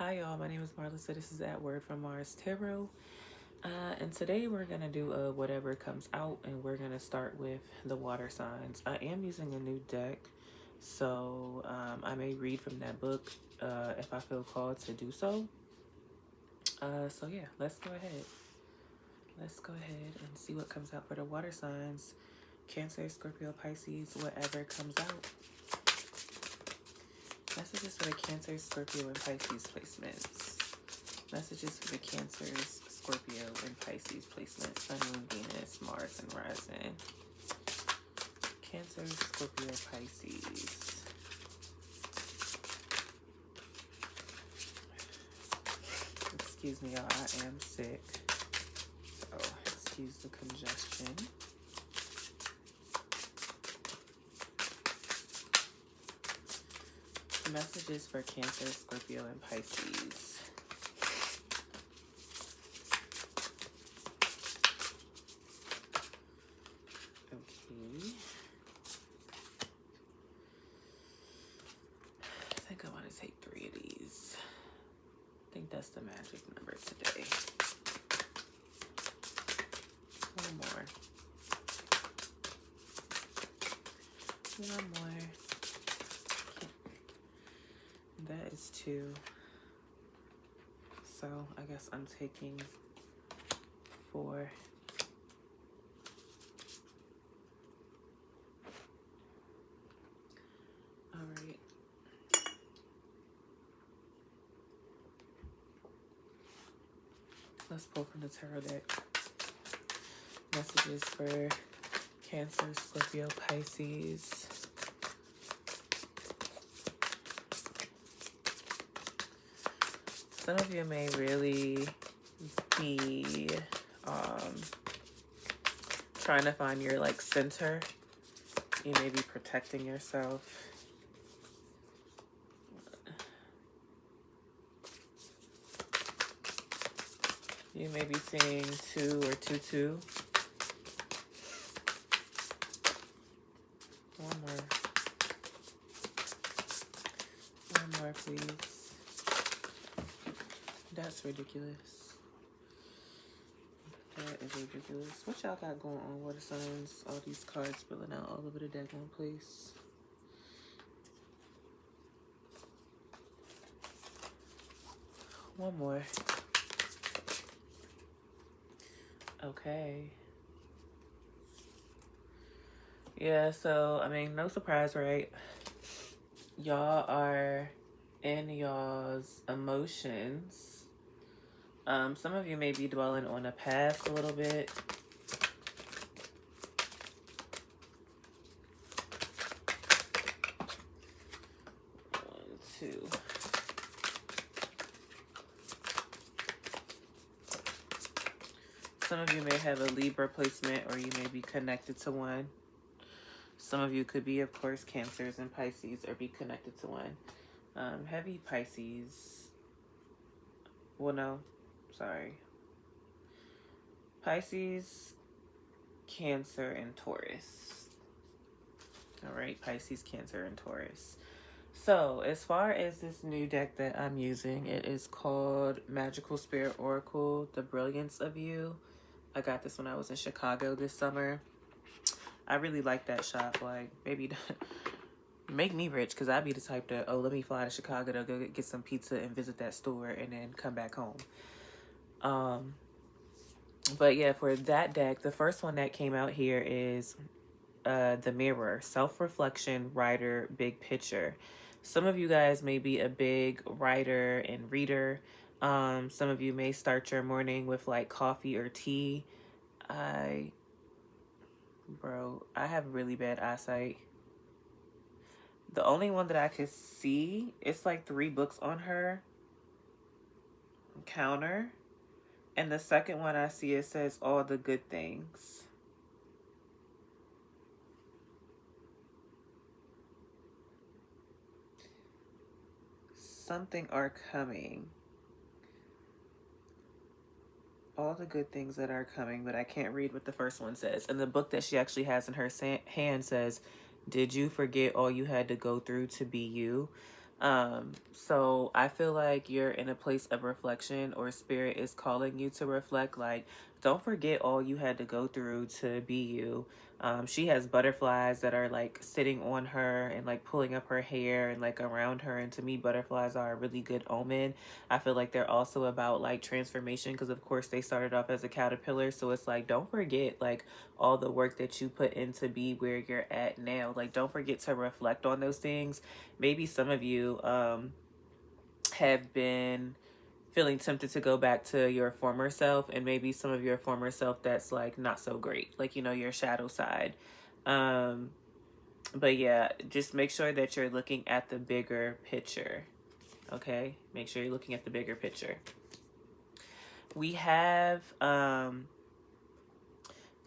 Hi y'all, my name is Marlissa. This is At Word from Mars Tarot. And today we're going to do a whatever comes out, and we're going to start with the water signs. I am using a new deck, so I may read from that book if I feel called to do so. So yeah, let's go ahead. Let's go ahead and see what comes out for the water signs. Cancer, Scorpio, Pisces, whatever comes out. Messages for the Cancer, Scorpio, and Pisces placements. Messages for the Cancers, Scorpio, and Pisces placements. Sun, Moon, Venus, Mars, and Rising. Cancer, Scorpio, Pisces. Excuse me, y'all. I am sick. So, excuse the congestion. Messages for Cancer, Scorpio, and Pisces. Okay. I think I want to take 3 of these. I think that's the magic number today. One more. One more. That is 2. So I guess I'm taking 4. All right. Let's pull from the tarot deck. Messages for Cancer, Scorpio, Pisces. Some of you may really be trying to find your center. You may be protecting yourself. You may be seeing 2 or 2-2. One more, please. That's ridiculous. That is ridiculous. What y'all got going on? Water signs, all these cards spilling out all over the deck one place. One more. Okay. Yeah, so, I mean, no surprise, right? Y'all are in y'all's emotions. Some of you may be dwelling on the past a little bit. One, two. Some of you may have a Libra placement, or you may be connected to one. Some of you could be, of course, Cancers and Pisces, or be connected to one. Heavy Pisces. Well, no. Sorry. Pisces, Cancer, and Taurus. All right, Pisces, Cancer, and Taurus. So, as far as this new deck that I'm using, it is called Magical Spirit Oracle, The Brilliance of You. I got this when I was in Chicago this summer. I really like that shop. Like, baby, make me rich, because I'd be the type to, let me fly to Chicago to go get some pizza and visit that store and then come back home. But yeah, for that deck, the first one that came out here is The Mirror, Self-Reflection, Writer, Big Picture. Some of you guys may be a big writer and reader. Some of you may start your morning with coffee or tea. I have really bad eyesight. The only one that I could see, it's 3 books on her counter. And the second one I see, it says All the Good Things. Something are coming. All the good things that are coming, but I can't read what the first one says. And the book that she actually has in her hand says, Did you forget all you had to go through to be you? So I feel like you're in a place of reflection, or spirit is calling you to reflect. Like, don't forget all you had to go through to be you. She has butterflies that are like sitting on her and like pulling up her hair and like around her. And to me, butterflies are a really good omen. I feel like they're also about like transformation, because of course they started off as a caterpillar. So it's like, don't forget like all the work that you put in to be where you're at now. Like, don't forget to reflect on those things. Maybe some of you have been feeling tempted to go back to your former self, and maybe some of your former self that's like not so great, like, you know, your shadow side. um but yeah, just make sure that you're looking at the bigger picture. Okay, make sure you're looking at the bigger picture. We have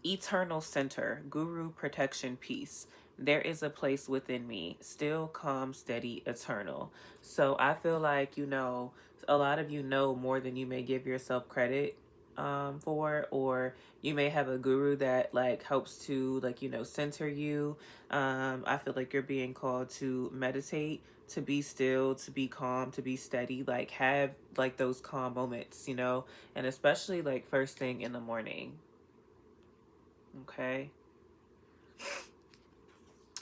eternal center, guru, protection, peace. There is a place within me, still, calm, steady, eternal. So I feel like, you know, a lot of you know more than you may give yourself credit for, or you may have a guru that like helps to like, you know, center you. I feel like you're being called to meditate, to be still, to be calm, to be steady, like have like those calm moments, you know, and especially like first thing in the morning. Okay.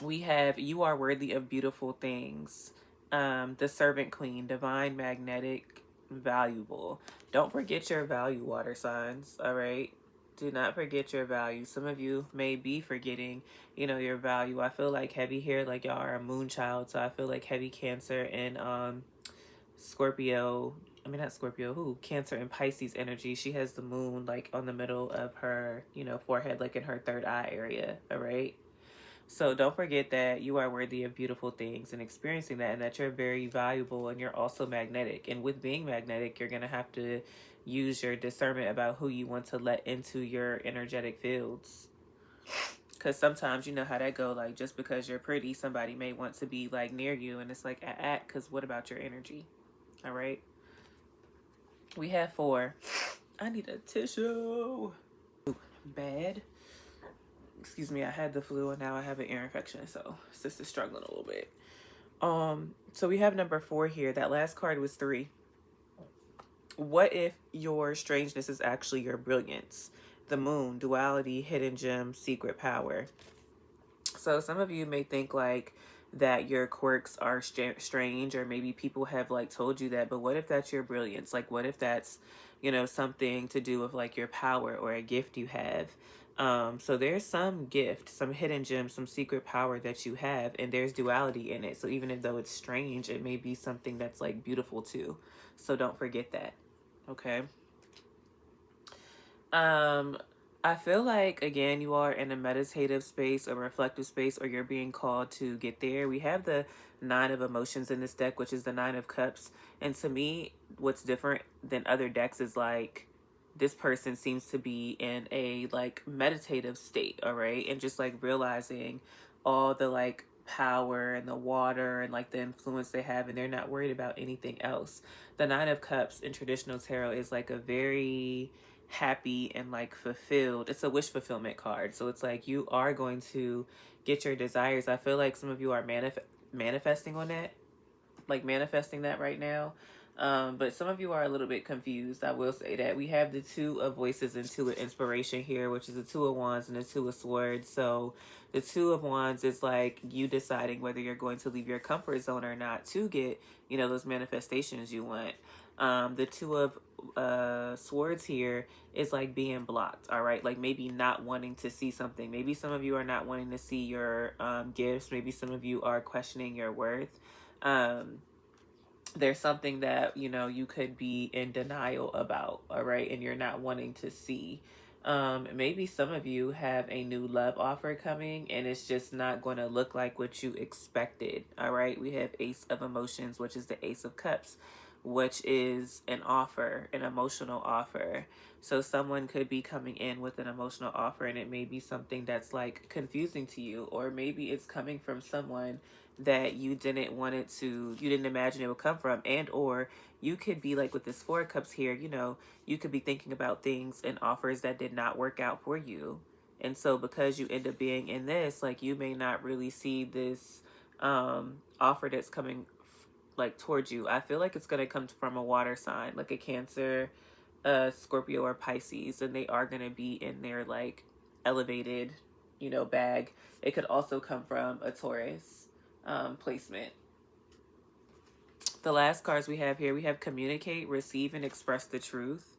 We have you are worthy of beautiful things. The servant queen, divine, magnetic, valuable. Don't forget your value, water signs. All right. Do not forget your value. Some of you may be forgetting, you know, your value. I feel like heavy here, like y'all are a moon child. So I feel like heavy Cancer and Scorpio. I mean, not Scorpio, who? Cancer and Pisces energy. She has the moon like on the middle of her, you know, forehead, like in her third eye area. All right. So don't forget that you are worthy of beautiful things and experiencing that, and that you're very valuable and you're also magnetic. And with being magnetic, you're going to have to use your discernment about who you want to let into your energetic fields. Because sometimes you know how that go. Like, just because you're pretty, somebody may want to be like near you, and it's like, because what about your energy? All right. We have 4. I need a tissue. Bad. Excuse me, I had the flu and now I have an ear infection, so sis is struggling a little bit. So we have number 4 here. That last card was 3. What if your strangeness is actually your brilliance? The moon, duality, hidden gem, secret power. So some of you may think like that your quirks are strange, or maybe people have like told you that, but what if that's your brilliance? Like, what if that's, you know, something to do with like your power or a gift you have? So there's some gift, some hidden gem, some secret power that you have, and there's duality in it. So even though it's strange, it may be something that's like beautiful too. So don't forget that. Okay. Um, I feel like, again, you are in a meditative space, a reflective space, or you're being called to get there. We have the 9 of emotions in this deck, which is the 9 of cups. And to me, what's different than other decks is like this person seems to be in a like meditative state, all right? And just like realizing all the like power and the water and like the influence they have, and they're not worried about anything else. The 9 of cups in traditional tarot is like a very happy and like fulfilled. It's a wish fulfillment card. So it's like you are going to get your desires. I feel like some of you are manifesting on that, like manifesting that right now. But some of you are a little bit confused. I will say that we have the 2 of voices and 2 of inspiration here, which is the 2 of wands and the 2 of swords. So the 2 of wands is like you deciding whether you're going to leave your comfort zone or not to get, you know, those manifestations you want. The 2 of swords here is like being blocked, all right? Like maybe not wanting to see something. Maybe some of you are not wanting to see your gifts. Maybe some of you are questioning your worth. There's something that, you know, you could be in denial about, all right, and you're not wanting to see. Maybe some of you have a new love offer coming and it's just not going to look like what you expected, all right? We have Ace of Emotions, which is the Ace of Cups, which is an offer, an emotional offer. So someone could be coming in with an emotional offer, and it may be something that's like confusing to you, or maybe it's coming from someone that you didn't want it to, you didn't imagine it would come from. And or you could be like with this 4 of cups here, you know, you could be thinking about things and offers that did not work out for you. And so because you end up being in this, like you may not really see this offer that's coming like towards you. I feel like it's going to come from a water sign, like a Cancer, Scorpio, or Pisces, and they are going to be in their like elevated, you know, bag. It could also come from a Taurus placement. The last cards we have here, we have communicate, receive, and express the truth.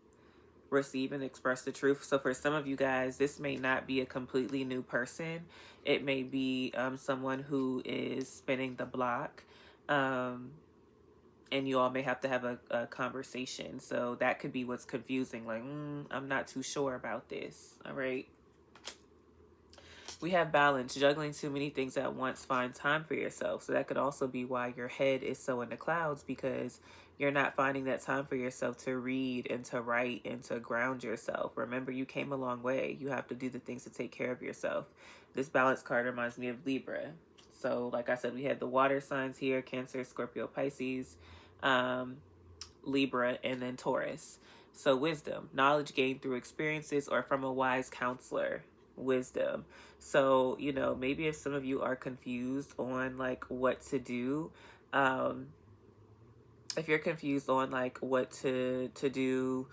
Receive and express the truth. So for some of you guys, this may not be a completely new person. It may be someone who is spinning the block. And you all may have to have a conversation. So that could be what's confusing. Like, I'm not too sure about this. All right. We have balance, juggling too many things at once. Find time for yourself. So that could also be why your head is so in the clouds, because you're not finding that time for yourself to read and to write and to ground yourself. Remember, you came a long way. You have to do the things to take care of yourself. This balance card reminds me of Libra. So like I said, we had the water signs here, Cancer, Scorpio, Pisces, Libra, and then Taurus. So wisdom, knowledge gained through experiences or from a wise counselor. Wisdom. So, you know, maybe if some of you are confused on like what to do, if you're confused on like what to do,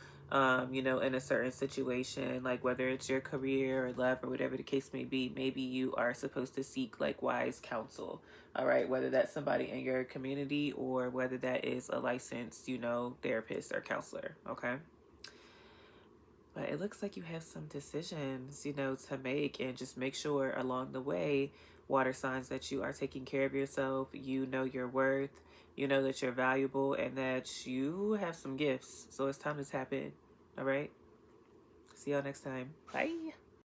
you know, in a certain situation, like whether it's your career or love or whatever the case may be, maybe you are supposed to seek like wise counsel. All right, whether that's somebody in your community or whether that is a licensed, you know, therapist or counselor. Okay. But it looks like you have some decisions, you know, to make, and just make sure along the way, water signs, that you are taking care of yourself. You know your worth, you know that you're valuable, and that you have some gifts. So it's time to tap in. All right. See y'all next time. Bye.